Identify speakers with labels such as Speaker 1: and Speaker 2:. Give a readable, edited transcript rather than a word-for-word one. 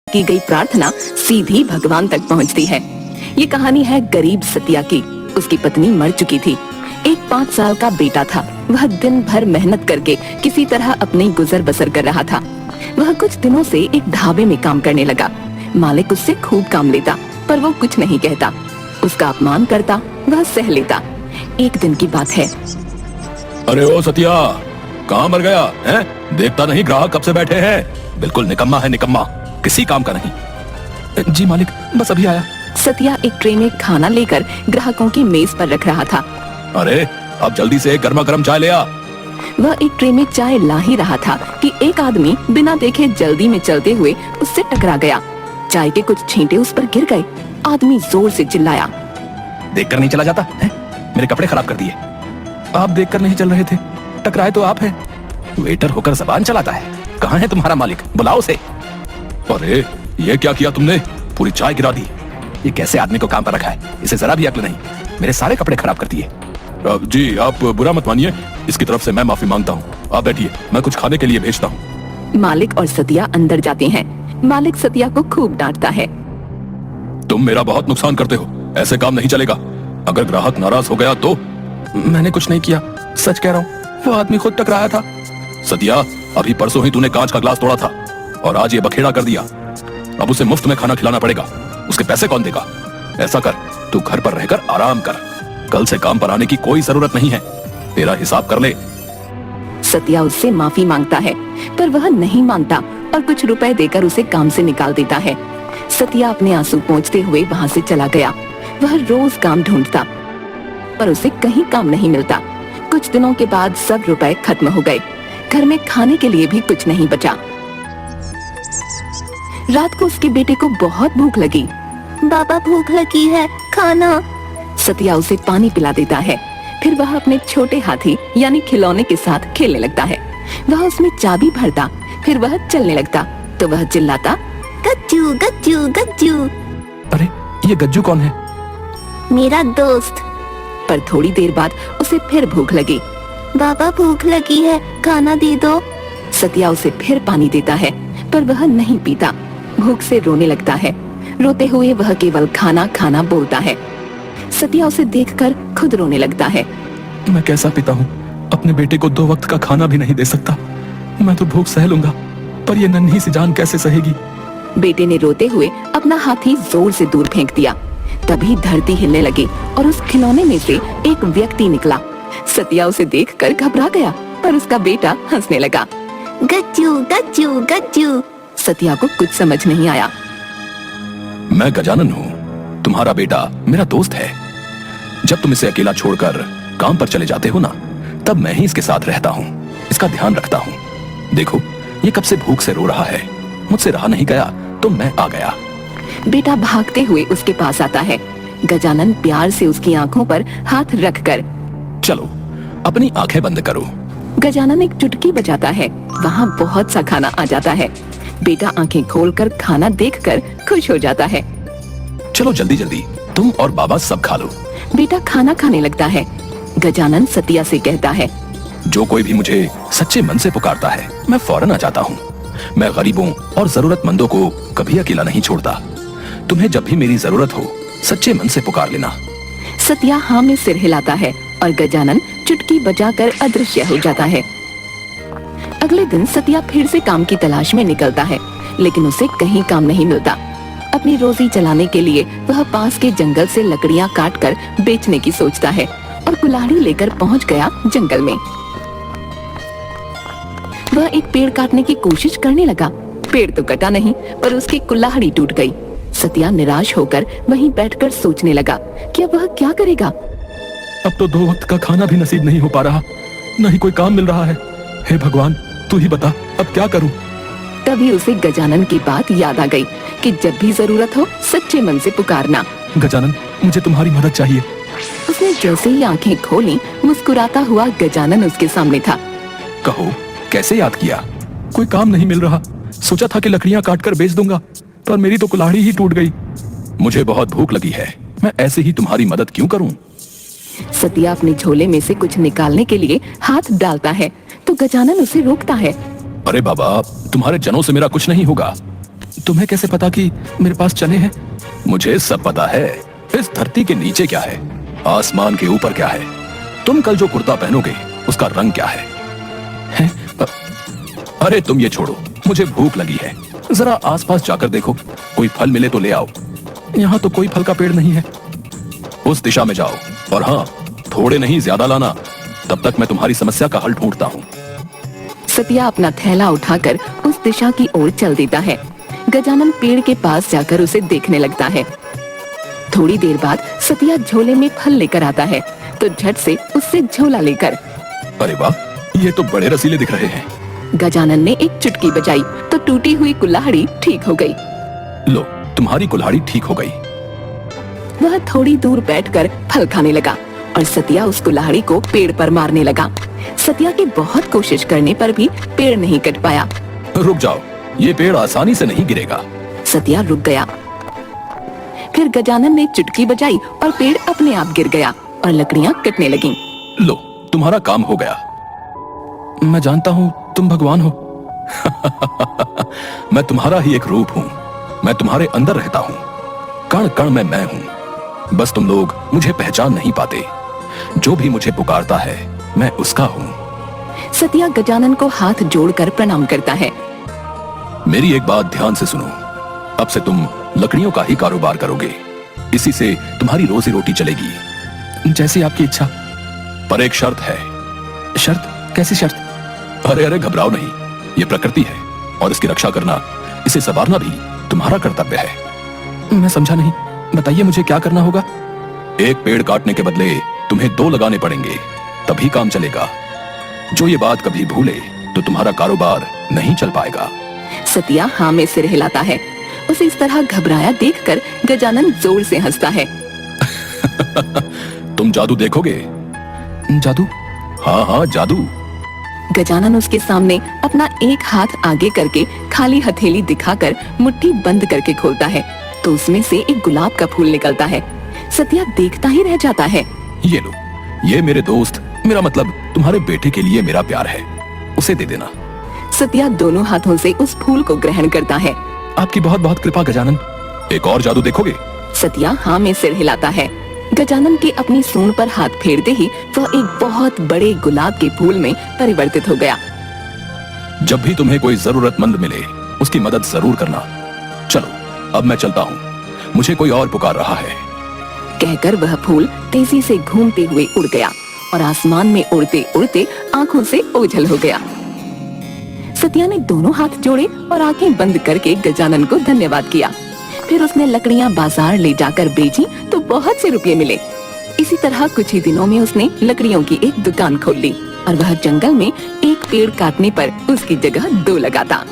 Speaker 1: की गई प्रार्थना सीधी भगवान तक पहुंचती है। ये कहानी है गरीब सतिया की। उसकी पत्नी मर चुकी थी। एक 5 साल का बेटा था। वह दिन भर मेहनत करके किसी तरह अपनी गुजर बसर कर रहा था। वह कुछ दिनों से एक ढाबे में काम करने लगा। मालिक उससे खूब काम लेता, पर वो कुछ नहीं कहता। उसका अपमान करता, वह सह लेता। एक दिन की बात है।
Speaker 2: अरे ओ सतिया, कहाँ मर गया है? देखता नहीं ग्राहक कब से बैठे हैं। बिल्कुल निकम्मा है, निकम्मा, किसी काम का नहीं।
Speaker 3: जी मालिक, बस अभी आया।
Speaker 1: सतिया एक ट्रे में खाना लेकर ग्राहकों की मेज पर रख रहा था।
Speaker 2: अरे अब जल्दी से गर्मा गर्म चाय ले आ।
Speaker 1: वह एक ट्रे में चाय ला ही रहा था कि एक आदमी बिना देखे जल्दी में चलते हुए उससे टकरा गया। चाय के कुछ छींटे उस पर गिर गए। आदमी जोर से चिल्लाया,
Speaker 3: देखकर नहीं चला जाता है? मेरे कपड़े खराब कर दिए। आप देखकर नहीं चल रहे थे, टकराए तो आप हैं। वेटर होकर जबान चलाता है। कहाँ है तुम्हारा मालिक? बुलाओ उसे।
Speaker 2: अरे ये क्या किया तुमने? पूरी चाय गिरा दी।
Speaker 3: ये कैसे आदमी को काम पर रखा है? इसे जरा भी अक्ल नहीं। मेरे सारे कपड़े खराब कर दिए।
Speaker 2: जी आप बुरा मत मानिए, इसकी तरफ से मैं माफी मांगता हूँ। आप बैठिए, मैं कुछ खाने के लिए भेजता हूँ।
Speaker 1: मालिक और सतिया अंदर जाते हैं। मालिक सतिया को खूब डांटता है।
Speaker 2: तुम मेरा बहुत नुकसान करते हो, ऐसे काम नहीं चलेगा। अगर ग्राहक नाराज हो गया तो?
Speaker 3: मैंने कुछ नहीं किया, सच कह रहा हूँ। वो आदमी खुद टकराया था।
Speaker 2: सतिया, अभी परसों ही तूने कांच का ग्लास तोड़ा था और आज ये बखेड़ा कर दिया। अब उसे मुफ्त में खाना खिलाना पड़ेगा। उसके पैसे कौन देगा? ऐसा कर, तू घर पर रहकर आराम कर। कल से काम पर आने की कोई जरूरत नहीं है। तेरा हिसाब कर ले।
Speaker 1: सतिया उससे माफी मांगता है, पर वह नहीं मानता और कुछ रुपए देकर उसे काम से निकाल देता है। सतिया अपने आंसू पोंछते हुए वहाँ से चला गया। वह रोज काम ढूंढता, पर उसे कहीं काम नहीं मिलता। कुछ दिनों के बाद सब रुपए खत्म हो गए। घर में खाने के लिए भी कुछ नहीं बचा। रात को उसके बेटे को बहुत भूख लगी। बाबा, भूख लगी है, खाना। सतिया उसे पानी पिला देता है। फिर वह अपने छोटे हाथी यानी खिलौने के साथ खेलने लगता है। वह उसमें चाबी भरता, फिर वह चलने लगता तो वह चिल्लाता, गज्जू गज्जू गज्जू।
Speaker 3: अरे ये गज्जू कौन है?
Speaker 1: मेरा दोस्त। पर थोड़ी देर बाद उसे फिर भूख लगी। बाबा, भूख लगी है, खाना दे दो। सतिया उसे फिर पानी देता है, पर वह नहीं पीता। भूख से रोने लगता है। रोते हुए वह केवल खाना खाना बोलता है। सतिया उसे देखकर खुद रोने लगता है।
Speaker 3: मैं कैसा पिता हूँ, अपने बेटे को 2 वक्त का खाना भी नहीं दे सकता। मैं तो भूख सह लूंगा, पर ये नन्ही सी जान कैसे सहेगी?
Speaker 1: बेटे ने रोते हुए अपना हाथी जोर से दूर फेंक दिया। तभी धरती हिलने लगी और उस खिलौने में से एक व्यक्ति निकला। सतिया उसे देखकर घबरा गया, पर उसका बेटा हंसने लगा। गज्जू गज्जू गज्जू। सतिया को कुछ समझ नहीं आया।
Speaker 2: मैं गजानन हूँ, तुम्हारा बेटा मेरा दोस्त है। जब तुम इसे अकेला छोड़कर काम पर चले जाते हो ना, तब मैं ही इसके साथ रहता हूँ, इसका ध्यान रखता हूँ। देखो, ये कब से भूख से रो रहा है। मुझसे रहा नहीं गया तो मैं आ गया।
Speaker 1: बेटा भागते हुए उसके पास आता है। गजानन प्यार से उसकी आंखों पर हाथ रखकर,
Speaker 2: चलो अपनी आंखें बंद करो।
Speaker 1: गजानन एक चुटकी बजाता है। वहाँ बहुत सा खाना आ जाता है। बेटा आंखें खोलकर खाना देखकर खुश हो जाता है।
Speaker 2: चलो जल्दी जल्दी, तुम और बाबा सब खा लो।
Speaker 1: बेटा खाना खाने लगता है। गजानन सतिया से कहता है,
Speaker 2: जो कोई भी मुझे सच्चे मन से पुकारता है, मैं फौरन आ जाता हूँ। मैं गरीबों और जरूरतमंदों को कभी अकेला नहीं छोड़ता। तुम्हें जब भी मेरी जरूरत हो, सच्चे मन से पुकार लेना।
Speaker 1: सतिया हाँ में सिर हिलाता है और गजानन चुटकी बजाकर अदृश्य हो जाता है। अगले दिन सतिया फिर से काम की तलाश में निकलता है, लेकिन उसे कहीं काम नहीं मिलता। अपनी रोजी चलाने के लिए वह पास के जंगल से लकड़ियां काटकर बेचने की सोचता है और कुल्हाड़ी लेकर पहुंच गया जंगल में। वह एक पेड़ काटने की कोशिश करने लगा। पेड़ तो कटा नहीं, पर उसकी कुल्हाड़ी टूट गई। सतिया निराश होकर वहीं बैठकर सोचने लगा कि अब वह क्या करेगा।
Speaker 3: अब तो 2 वक्त का खाना भी नसीब नहीं हो पा रहा, न ही कोई काम मिल रहा है। हे भगवान, तू ही बता, अब क्या करूं?
Speaker 1: तभी उसे गजानन की बात याद आ गई कि जब भी जरूरत हो सच्चे मन से पुकारना।
Speaker 3: गजानन, मुझे तुम्हारी मदद चाहिए।
Speaker 1: उसने जैसे ही आंखें खोली, मुस्कुराता हुआ गजानन उसके सामने था।
Speaker 2: कहो, कैसे याद किया?
Speaker 3: कोई काम नहीं मिल रहा। सोचा था कि लकड़ियां काटकर बेच दूंगा, पर मेरी तो कुल्हाड़ी ही टूट गई।
Speaker 2: मुझे बहुत भूख लगी है, मैं ऐसे ही तुम्हारी मदद क्यों करूं?
Speaker 1: सतिया अपने झोले में से कुछ निकालने के लिए हाथ डालता है तो गजानन उसे रोकता है।
Speaker 2: अरे बाबा, तुम्हारे जनों से मेरा कुछ नहीं होगा।
Speaker 3: तुम्हें कैसे पता कि मेरे पास चने हैं?
Speaker 2: मुझे सब पता है। इस धरती के नीचे क्या है, आसमान के ऊपर क्या है, तुम कल जो कुर्ता पहनोगे उसका रंग क्या है?
Speaker 3: हैं?
Speaker 2: अरे तुम ये छोड़ो, मुझे भूख लगी है। जरा आसपास जाकर देखो, कोई फल मिले तो ले आओ।
Speaker 3: यहाँ तो कोई फल का पेड़ नहीं है।
Speaker 2: उस दिशा में जाओ, और हाँ, थोड़े नहीं ज्यादा लाना, तब तक मैं तुम्हारी समस्या का हल ढूंढता हूँ।
Speaker 1: सतिया अपना थैला उठाकर उस दिशा की ओर चल देता है। गजानन पेड़ के पास जाकर उसे देखने लगता है। थोड़ी देर बाद सतिया झोले में फल लेकर आता है तो झट से उससे झोला लेकर,
Speaker 2: अरे वाह, ये तो बड़े रसीले दिख रहे हैं।
Speaker 1: गजानन ने एक चुटकी बजाई तो टूटी हुई कुल्हाड़ी ठीक हो गई।
Speaker 2: लो, तुम्हारी कुल्हाड़ी ठीक हो गई।
Speaker 1: वह थोड़ी दूर बैठकर फल खाने लगा और सतिया उस कुल्हाड़ी को पेड़ पर मारने लगा। सतिया की बहुत कोशिश करने पर भी पेड़ नहीं कट पाया।
Speaker 2: रुक जाओ, ये पेड़ आसानी से नहीं गिरेगा।
Speaker 1: सतिया रुक गया। फिर गजानन ने चुटकी बजाई और पेड़ अपने आप गिर गया और लकड़ियां कटने लगीं।
Speaker 2: लो, तुम्हारा काम हो गया।
Speaker 3: मैं जानता हूँ तुम भगवान हो।
Speaker 2: मैं तुम्हारा ही एक रूप हूँ। मैं तुम्हारे अंदर रहता हूँ। कण कण में मैं हूँ। बस तुम लोग मुझे पहचान नहीं पाते। जो भी मुझे पुकारता है मैं उसका हूँ।
Speaker 1: सतिया गजानन को हाथ जोड़कर प्रणाम करता है।
Speaker 2: मेरी एक बात ध्यान से सुनो। अब से तुम लकड़ियों का ही कारोबार करोगे। इसी से तुम्हारी रोजी रोटी चलेगी।
Speaker 3: जैसी आपकी इच्छा।
Speaker 2: पर एक शर्त है।
Speaker 3: शर्त? कैसी शर्त?
Speaker 2: अरे अरे, घबराओ नहीं। ये प्रकृति है और इसकी रक्षा करना, इसे संवारना भी तुम्हारा कर्तव्य है।
Speaker 3: मैं समझा नहीं, बताइए मुझे क्या करना होगा?
Speaker 2: एक पेड़ काटने के बदले तुम्हें 2 लगाने पड़ेंगे, तभी काम चलेगा। जो ये बात कभी भूले तो तुम्हारा कारोबार नहीं चल पाएगा।
Speaker 1: सतिया हाँ में सिर हिलाता है। उसे इस तरह घबराया देखकर गजानन जोर से हंसता है।
Speaker 2: तुम जादू देखोगे?
Speaker 3: जादू?
Speaker 2: हाँ हाँ, जादू।
Speaker 1: गजानन उसके सामने अपना एक हाथ आगे करके खाली हथेली दिखाकर मुट्ठी बंद करके खोलता है तो उसमें से एक गुलाब का फूल निकलता है। सतिया देखता ही रह जाता है।
Speaker 2: ये लो, ये मेरे दोस्त, मेरा मतलब तुम्हारे बेटे के लिए मेरा प्यार है, उसे दे देना।
Speaker 1: सतिया दोनों हाथों से उस फूल को ग्रहण करता है।
Speaker 3: आपकी बहुत बहुत कृपा गजानन।
Speaker 2: एक और जादू देखोगे?
Speaker 1: सतिया हाँ में सिर हिलाता है। गजानन के अपनी सूंड पर हाथ फेरते ही वह एक बहुत बड़े गुलाब के फूल में परिवर्तित हो गया।
Speaker 2: जब भी तुम्हें कोई जरूरतमंद मिले उसकी मदद जरूर करना। चलो, अब मैं चलता हूँ, मुझे कोई और पुकार रहा है।
Speaker 1: कहकर वह फूल तेजी से घूमते हुए उड़ गया और आसमान में उड़ते उड़ते आंखों से ओझल हो गया। सतिया ने दोनों हाथ जोड़े और आंखें बंद करके गजानन को धन्यवाद किया। फिर उसने लकड़ियां बाजार ले जाकर बेची तो बहुत से रुपये मिले। इसी तरह कुछ ही दिनों में उसने लकड़ियों की एक दुकान खोल ली और वह जंगल में एक पेड़ काटने पर उसकी जगह 2 लगाता।